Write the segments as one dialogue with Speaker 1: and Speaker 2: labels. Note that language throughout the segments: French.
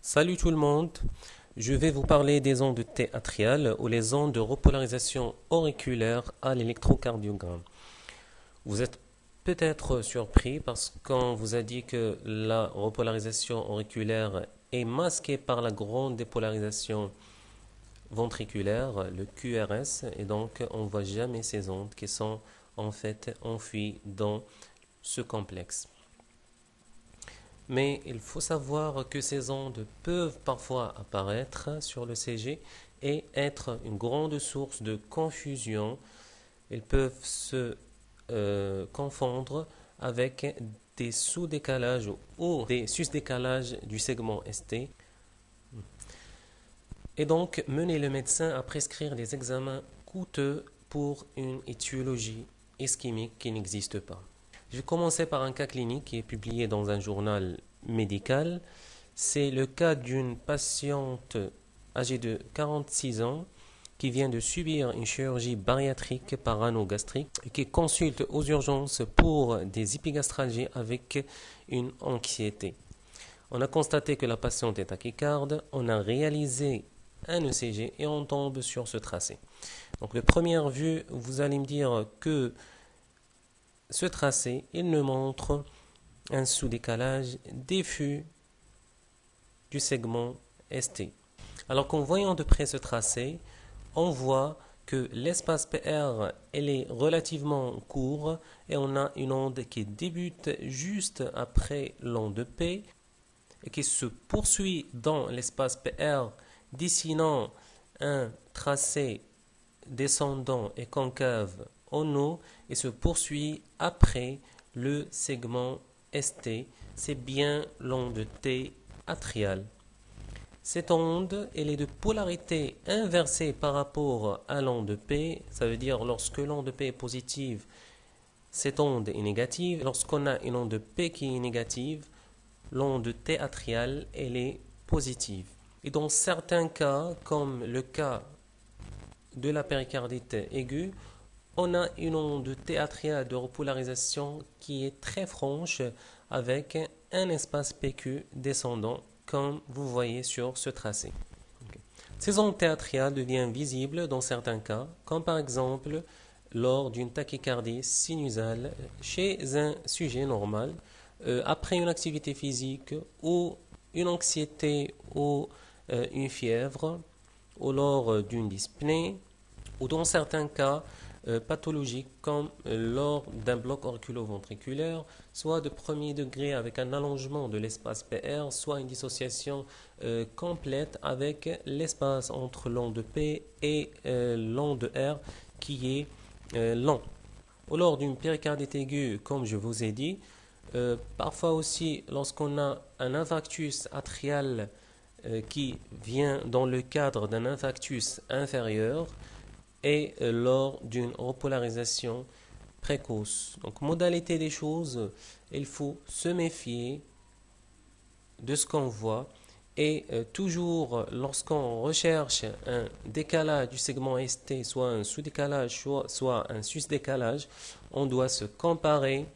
Speaker 1: Salut tout le monde, je vais vous parler des ondes T atriales ou les ondes de repolarisation auriculaire à l'électrocardiogramme. Vous êtes peut-être surpris parce qu'on vous a dit que la repolarisation auriculaire est masquée par la grande dépolarisation ventriculaire, le QRS, et donc on ne voit jamais ces ondes qui sont en fait enfuies dans ce complexe. Mais il faut savoir que ces ondes peuvent parfois apparaître sur le CG et être une grande source de confusion. Elles peuvent se confondre avec des sous-décalages ou des sus-décalages du segment ST. Et donc mener le médecin à prescrire des examens coûteux pour une étiologie ischémique qui n'existe pas. Je vais commencer par un cas clinique qui est publié dans un journal médical. C'est le cas d'une patiente âgée de 46 ans qui vient de subir une chirurgie bariatrique par anneau gastrique et qui consulte aux urgences pour des épigastralgies avec une anxiété. On a constaté que la patiente est tachycarde, on a réalisé un ECG et on tombe sur ce tracé. Donc de première vue, vous allez me dire que ce tracé, il nous montre un sous-décalage diffus du segment ST. Alors qu'en voyant de près ce tracé, on voit que l'espace PR elle est relativement court et on a une onde qui débute juste après l'onde P et qui se poursuit dans l'espace PR dessinant un tracé descendant et concave en haut et se poursuit après le segment ST. C'est bien l'onde T atriale. Cette onde, elle est de polarité inversée par rapport à l'onde P. Ça veut dire lorsque l'onde P est positive, cette onde est négative. Lorsqu'on a une onde P qui est négative, l'onde T atriale, elle est positive. Et dans certains cas, comme le cas de la péricardite aiguë, on a une onde T atriale de repolarisation qui est très franche avec un espace PQ descendant comme vous voyez sur ce tracé. Ces ondes T atriales deviennent visibles dans certains cas, comme par exemple lors d'une tachycardie sinusale chez un sujet normal, après une activité physique ou une anxiété ou une fièvre, ou lors d'une dyspnée, ou dans certains cas pathologiques comme lors d'un bloc auriculo-ventriculaire, soit de premier degré avec un allongement de l'espace PR, soit une dissociation complète avec l'espace entre l'onde P et l'onde R qui est lent. Ou lors d'une péricardite aiguë, comme je vous ai dit, parfois aussi lorsqu'on a un infarctus atrial qui vient dans le cadre d'un infarctus inférieur, et lors d'une repolarisation précoce. Donc, modalité des choses, il faut se méfier de ce qu'on voit et toujours lorsqu'on recherche un décalage du segment ST, soit un sous-décalage, soit un sus-décalage, on doit se comparer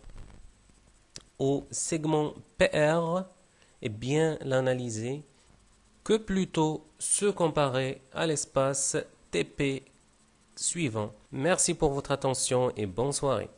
Speaker 1: au segment PR et bien l'analyser que plutôt se comparer à l'espace TP suivant. Merci pour votre attention et bonne soirée.